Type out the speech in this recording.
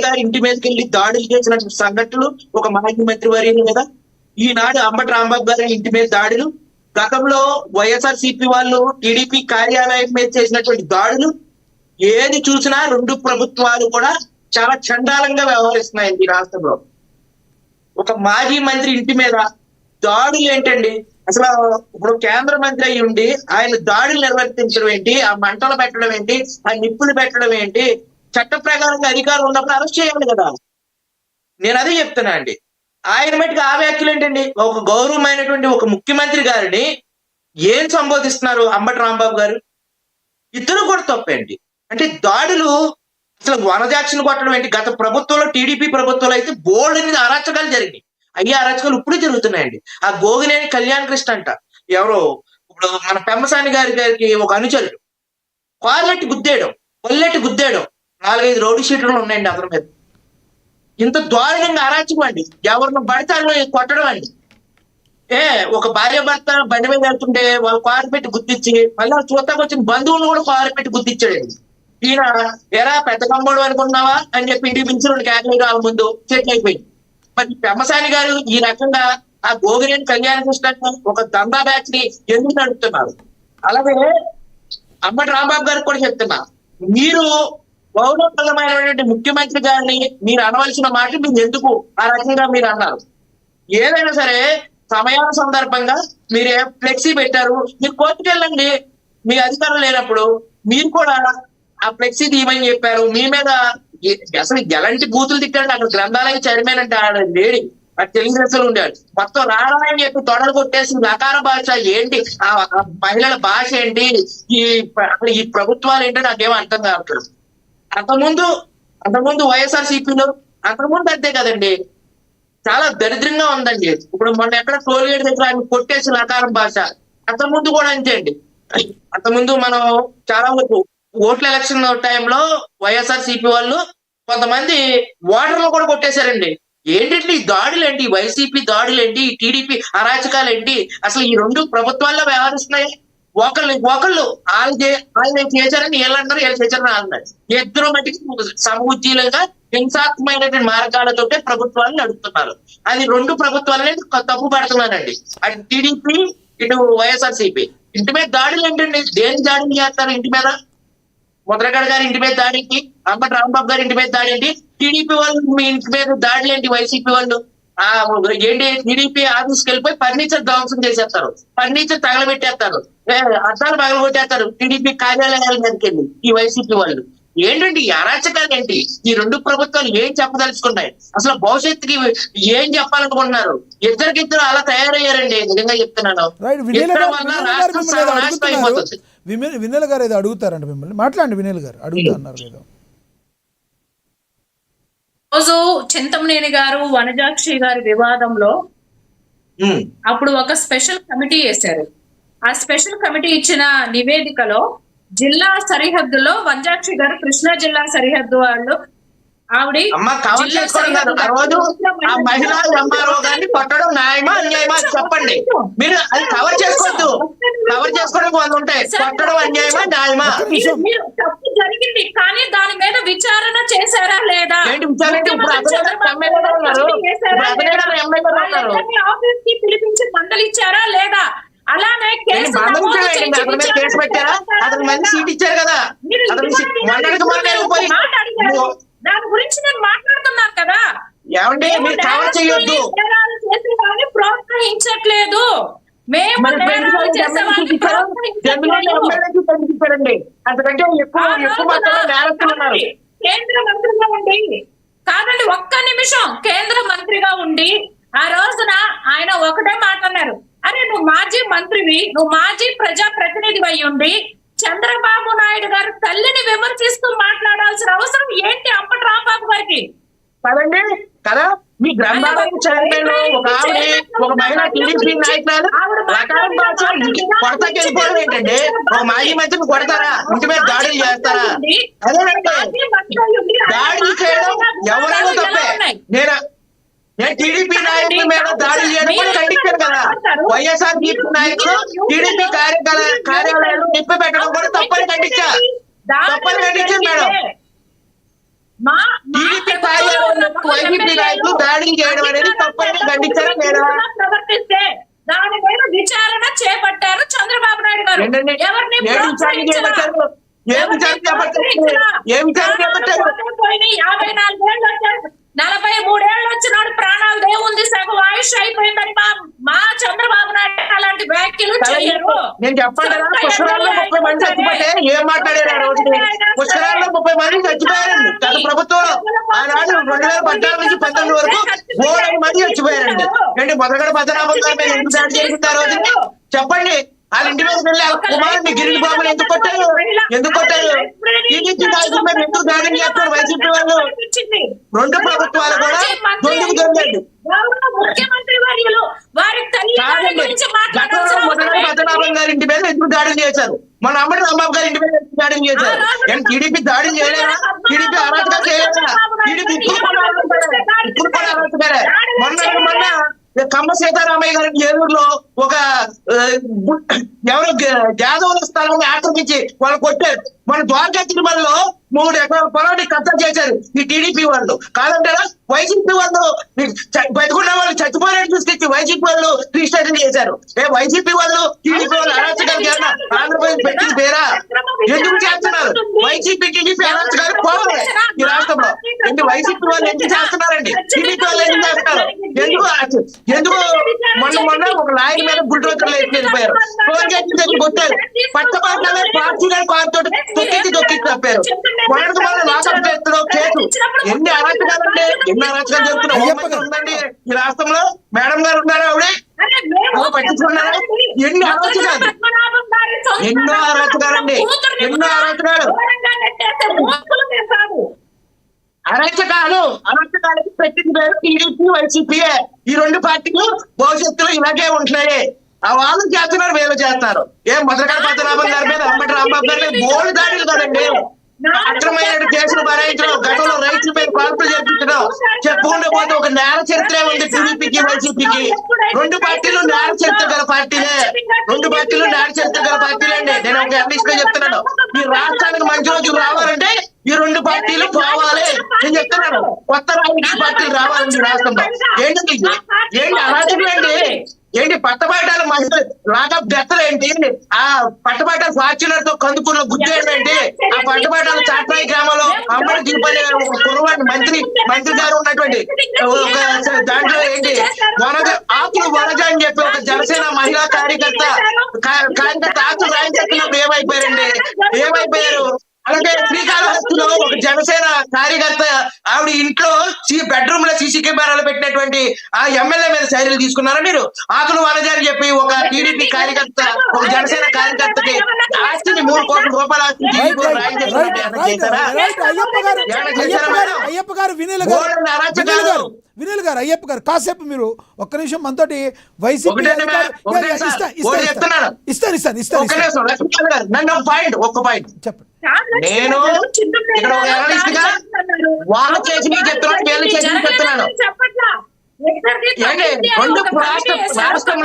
గారి ఇంటి మీదకి వెళ్ళి దాడులు చేసిన సంఘటనలు ఒక మాజీ మంత్రి వర్యులు కదా. ఈనాడు అంబటి రాంబాబు గారి ఇంటి మీద దాడులు, గతంలో వైఎస్ఆర్సీపీ వాళ్ళు టీడీపీ కార్యాలయం మీద చేసినటువంటి దాడులు, ఏది చూసినా రెండు ప్రభుత్వాలు కూడా చాలా చండాలంగా వ్యవహరిస్తున్నాయి ఈ రాష్ట్రంలో. ఒక మాజీ మంత్రి ఇంటి మీద దాడులు ఏంటండి? అసలు ఇప్పుడు కేంద్ర మంత్రి అయ్యి ఉండి ఆయన దాడులు నిర్వర్తించడం ఏంటి, ఆ మంటలు పెట్టడం ఏంటి, ఆ నిప్పులు పెట్టడం ఏంటి? చట్ట ప్రకారంగా అధికారం ఉన్నప్పుడు అరెస్ట్ చేయాలి కదా. నేను అదే చెప్తున్నా అండి. ఆయన మట్టుకు ఆ వ్యాఖ్యలు ఏంటండి? ఒక గౌరవమైనటువంటి ఒక ముఖ్యమంత్రి గారిని ఏం సంబోధిస్తున్నారు అంబటి రాంబాబు గారు? ఇద్దరు కూడా తప్పేంటి అంటే దాడులు అసలు వనజాక్షను కొట్టడం ఏంటి? గత ప్రభుత్వంలో టీడీపీ ప్రభుత్వంలో అయితే బోల్డ్ అనేది అరాచకాలు జరిగినాయి. అయ్యే అరాచకాలు ఇప్పుడు జరుగుతున్నాయండి. ఆ గోగినేని కళ్యాణ్ కృష్ణ అంట ఎవరో ఇప్పుడు మన పెమ్మసాని గారికి ఒక అనుచరుడు కాళ్ళెట్టి గుద్దేయడం, కొల్లెట్టి గుద్దేయడం, 4-5 రౌడీ షీట్లు ఉన్నాయండి అతని మీద. ఇంత దారుణంగా అరాచకం అండి. ఎవరిని పడితే కొట్టడం అండి. ఒక భార్య భర్త బండి మీద వెళ్తుంటే వాళ్ళు కారు పెట్టి గుర్తించి మళ్ళీ చూస్తాకు వచ్చిన బంధువులు కూడా కారు పెట్టి గుర్తించాడండి. ఈయన ఎరా పెద్ద కమ్మోడు అనుకున్నావా అని చెప్పి ఇంటికి పిలిచి 2 కేకలు రావ ముందు చేతులు అయిపోయింది. మరి పెమ్మసాని గారు ఈ రకంగా ఆ గోగినేని కళ్యాణ కృష్ణ ఒక దందా బ్యాచ్ ని ఎందుకు నడుపుతున్నారు? అలాగే అంబటి రాంబాబు గారికి కూడా చెప్తున్నా, మీరు గౌరవప్రదమైనటువంటి ముఖ్యమంత్రి గారిని మీరు అనవలసిన మాట మీరు ఎందుకు ఆ రకంగా మీరు అన్నారు? ఏదైనా సరే సమయాల సందర్భంగా మీరు ఫ్లెక్సీ పెట్టారు, మీరు కోర్టుకు వెళ్ళండి. మీ అధికారం లేనప్పుడు మీరు కూడా ఆ ఫ్లెక్సీ తీయమని చెప్పారు. మీ మీద అసలు ఎలాంటి బూతులు తిట్టాడు? అక్కడ గ్రంథాలయ చైర్మన్ అంటే ఆడ లేడీ తెలుగుదేశంలో ఉండాడు. మొత్తం రారా అని చెప్పి తొడలు కొట్టేసి నకార భాష ఏంటి, ఆ మహిళల భాష ఏంటి, ఈ ప్రభుత్వాలు ఏంటో నాకేమో అర్థం కావట్లేదు. అంతకుముందు వైఎస్ఆర్సీపీలో అంతకుముందు అంతే కదండి, చాలా దరిద్రంగా ఉందండి. ఇప్పుడు మొన్న ఎక్కడ టోల్గేట్ దగ్గర ఆయన కొట్టేసి నకారం భాష, అంతకుముందు కూడా అంతే అండి. అంతకుముందు మనం చాలా వరకు ఓట్ల ఎలక్షన్ టైంలో వైఎస్ఆర్సీపీ వాళ్ళు కొంతమంది ఓటర్లు కూడా కొట్టేశారండి. ఏంటంటే ఈ దాడులు ఏంటి, వైసీపీ దాడులు ఏంటి, టీడీపీ అరాచకాలు ఏంటి? అసలు ఈ రెండు ప్రభుత్వాల్లో వ్యవహరిస్తున్నాయి. ఒకళ్ళు వాళ్ళు చేశారని వీళ్ళందరూ వీళ్ళు చేశారని అన్నారు. ఇద్దరు మట్టికి సమూర్జీలుగా హింసాత్మకమైనటువంటి మార్గాలతో ప్రభుత్వాలు నడుపుతున్నారు. అది రెండు ప్రభుత్వాలనే తప్పు పడుతున్నానండి. అటు టీడీపీ ఇటు వైఎస్ఆర్సీపీ. ఇంటి మీద దాడులు ఏంటండి? దేని దాడులు చేస్తారు? ఇంటి మీద ముద్రగడ గారి ఇంటి మీద దాడికి, అంబటి రాంబాబు గారి ఇంటి మీద దాడి ఏంటి? టీడీపీ వాళ్ళు మీ ఇంటి మీద దాడులు ఏంటి? వైసీపీ వాళ్ళు ఏంటి టీడీపీ ఆఫీస్కి వెళ్ళిపోయి ఫర్నిచర్ ధ్వంసం చేసేస్తారు, ఫర్నిచర్ తగలబెట్టేస్తారు, అద్దాలు పగలగొట్టేస్తారు టీడీపీ కార్యాలయాల మీదకి వెళ్ళి ఈ వైసీపీ వాళ్ళు. ఏంటండి ఈ అరాచకాలు ఏంటి? ఈ రెండు ప్రభుత్వాలు ఏం చెప్పదలుచుకున్నాయి? అసలు భవిష్యత్తుకి ఏం చెప్పాలనుకుంటున్నారు? ఇద్దరికిద్దరు అలా తయారయ్యారండి. నిజంగా చెప్తున్నాను. వినయ్ గారు ఏదో అడుగుతారంట మిమ్మల్ని, మాట్లాడండి. వినయ్ గారు అడుగుతా అన్నారు ఏదో. రోజు చింతమనేని గారు వనజాక్షి గారి వివాదంలో అప్పుడు ఒక స్పెషల్ కమిటీ వేశారు. ఆ స్పెషల్ కమిటీ ఇచ్చిన నివేదికలో జిల్లా సరిహద్దులో వనజాక్షి గారు కృష్ణా జిల్లా సరిహద్దు వాళ్ళు ఆవిడ కొట్టడం న్యాయమా అన్యాయమా చెప్పండి. మీరు అది కవర్ చేసుకోవద్దు, కవర్ చేసుకోవడం వాళ్ళు ఉంటాయి. కొట్టడం అన్యాయమా న్యాయమా? తప్పు జరిగింది కానీ దాని మీద విచారణ చేశారా లేదా? ఆఫీస్ కి పిలిపించి మందలిచ్చారా లేదా? అలానే కేసు పెట్టారా? అతను మంచి సీట్ ఇచ్చారు కదా. దాని గురించి నేను మాట్లాడుతున్నాను కదా. ఏమంటే మీరు కవర్ చేయొద్దు, ప్రోత్సహించట్లేదు. మేము అంతకంటే కేంద్ర మంత్రిగా ఉండి కాదండి, ఒక్క నిమిషం కేంద్ర మంత్రిగా ఉండి ఆ రోజున ఆయన ఒకటే మాట్లాడారు, అరే నువ్వు మాజీ మంత్రివి, నువ్వు మాజీ ప్రజా ప్రతినిధి అయి ఉండి చంద్రబాబు నాయుడు గారు తల్లిని విమర్శిస్తూ మాట్లాడాల్సిన అవసరం ఏంటి అంబటి రాంబాబు గారికి? కదండి కదా. మీ గ్రంథాలయం చైర్మన్ ఒక ఆవిడ, ఒక మహిళా టీడీపీ నాయకురాలు కొడతాకి వెళ్ళిపోవడం ఏంటండి? ఒక మాజీ మంత్రిని కొడతారా? ఇంటి మీద దాడులు చేస్తారా? అదేనండి, దాడులు చేయడం ఎవరైనా తప్పే. నేను టీడీపీ నాయకుల మీద దాడులు చేయడం కూడా ఖండించాను కదా. వైఎస్ఆర్సీపీ నాయకులు టీడీపీ కార్యాలయాలు నిప్పి పెట్టడం కూడా తప్పని ఖండించాను మేడం. టీడీపీ ముందు దాడులు చేయడం అనేది తప్పని ఖండించారా లేదా? ప్రవర్తిస్తే దాని మీద విచారణ చేపట్టారు చంద్రబాబు నాయుడు గారు. ఏంటండి? ఎవరిని ఏ విచారణ చేపట్టారు? ఏ విచారణ చేపట్టారు? ఏ విచారణ చేపట్టారు? 54 ఏళ్ళు వచ్చారు, 43 ఏళ్ళు వచ్చినాడు, ప్రాణాలు దేవుంది, సగం ఆయుష్ అయిపోయిందని మా చంద్రబాబు నాయుడు అలాంటి వ్యాఖ్యలు చేయరు. నేను చెప్పండి కదా, పుష్కరాల్లో 30 మంది చచ్చిపోతే ఏం మాట్లాడారు ఆ రోజు? పుష్కరాల్లో 30 మంది చచ్చిపోయారండి గత ప్రభుత్వంలో. ఆనాడు 2014 నుంచి 19 వరకు 3 మంది చచ్చిపోయారండి. ఏంటి మొదలగడ పద్మనాభం గారి మీద ఎందుకు దాడి చేసింది ఆ రోజు? చెప్పండి. వాళ్ళ ఇంటి మీద వెళ్ళి ఆ కుమారుని గిరిని బాబుని ఎందుకు కొట్టారు? ఎందుకు కొట్టారు? టీడీపీ నాయకుల మీద ఎందుకు దాడి చేస్తారు వైసీపీ వాళ్ళు? 2 ప్రభుత్వాలు కూడా దొంగలు దొంగండి. ముఖ్యమంత్రి వర్యులు వారి గతంలో మొదలగడ పద్మనాభం గారి ఇంటి మీద ఎందుకు దాడులు చేశారు? మన అంబటి రాంబాబు గారి ఇంటి మీద ఎందుకు దాడులు చేశారు? టీడీపీ దాడులు చేయలేదా? టీడీపీ అరాచకాలు చేయలేదా? టీడీపీ ఇప్పుడు కూడా అరాచకాలే. మొన్న కమ్మ సీతారామయ్య గారి ఏలూరులో ఒక ఎవరో జాదవుల స్థలాన్ని ఆక్రమించి వాళ్ళు కొట్టారు. మన ద్వారకా తిరుమలలో 3 ఎకరాల పొలాన్ని కబ్జా చేశారు ఈ టీడీపీ వాళ్ళు. కాదంటారా? వైసీపీ వాళ్ళు బతుకున్న వాళ్ళు చచ్చిపోయినట్టు తీసుకొచ్చి వైసీపీ వాళ్ళు రిజిస్ట్రేషన్ చేశారు. వైసీపీ వాళ్ళు టీడీపీ వాళ్ళు అరాచకాలు చేయాలి. ఆంధ్రప్రదేశ్ పెట్టింది పేరా? ఎందుకు చేస్తున్నారు? వైసీపీ టీడీపీ అరాచకాలు పోవాలి ఈ రాష్ట్రంలో. ఎందుకు వైసీపీ వాళ్ళు ఎందుకు చేస్తున్నారండి? టీడీపీ వాళ్ళు ఎందుకు చేస్తున్నారు? ఎందుకు మొన్న ఒక లాయర్ మీద బుల్డోజర్లు వేసి వెళ్ళిపోయారు. టోల్గేట్ దగ్గర కొట్టారు. పట్టపాట్లనే పార్టీలను కారుతో తొక్కి తప్పారు. మొన్నటికి మొన్న లాకప్ చేస్తున్న కేసు. ఎన్ని అరాచకాలండి? ఎన్ని అరాచకాలు జరుగుతున్నాయి ఈ రాష్ట్రంలో? మేడం గారు ఉన్నారా? ఆవిడే పట్టించుకున్నారా? ఎన్ని అరాచకాలు, ఎన్నో అరాచకాలండి, ఎన్నో అరాచకాలు. అరాచకాలకి పెట్టింది పేరు టీడీపీ వైసీపీఏ. ఈ 2 పార్టీలు భవిష్యత్తులో ఇలాగే ఉంటున్నాయి. ఆ వాళ్ళు చేస్తున్నారు, వీళ్ళు చేస్తున్నారు. మొదలగడ పద్మనాభం గారి మీద అంబటి రాంబాబు గారి మీద బోల్డ్ దాడులు కదండి. అక్రమైన కేసులు భరాయించడం, గతంలో రైతుల మీద కాల్పులు చేపించడం, చెప్పుకుంటూ పోతే ఒక నేర చరిత్ర ఉంది టీడీపీకి వైసీపీకి. 2 పార్టీలు నేర చరిత్ర గల పార్టీలే. 2 పార్టీలు నేర చరిత్ర గల పార్టీలే అండి. నేను ఒక ఎమ్మెల్సీ గా చెప్తున్నాను. ఈ రాష్ట్రానికి మంచి రోజులు రావాలంటే ఈ 2 పార్టీలు పోవాలి. నేను చెప్తున్నాను, కొత్త రాజకీయ పార్టీలు రావాలండి రాష్ట్రంలో. ఏంటి అలాంటివి? ఏంటి పట్టబాటాలు మహిళ లాకప్ డెత్తలు ఏంటి? ఆ పట్టబాటాలు ఫార్చునర్ తో కందుకున్న గుజ్జు ఏంటంటే ఆ పట్టబాటాలు చాట్రాయి గ్రామంలో అమ్మడి దింపలే కురవాడి మంత్రి గారు ఉన్నటువంటి ఒక దాంట్లో ఏంటి ఆకులు వనజ అని చెప్పి ఒక జనసేన మహిళా కార్యకర్త ఆకులు రాయించుకున్నప్పుడు ఏమైపోయారు? అలాగే శ్రీకాళహస్తిలో ఒక జనసేన కార్యకర్త ఆవిడ ఇంట్లో బెడ్రూమ్ లో సీసీ కెమెరాలు పెట్టినటువంటి ఆ ఎమ్మెల్యే మీద చర్యలు తీసుకున్నారా మీరు? ఆకులు వనజ అని చెప్పి ఒక టీడీపీ కార్యకర్త, ఒక జనసేన కార్యకర్తకి ఆస్తిని 3 కోట్ల రూపాయల ఆస్తిని అయ్యప్ప గారు వినీల్ గారు అయ్యప్ప గారు కాసేపు మీరు ఒక్క నిమిషం మనతోటి వైసీపీ ఒక్క పాయింట్ చెప్పండి. నేను ఇక్కడ ఒక జర్నలిస్ట్ గా వాళ్ళు చేసి చెప్తున్నాను, వీళ్ళు చేసి చెప్తున్నాను. 2 రాష్ట్రం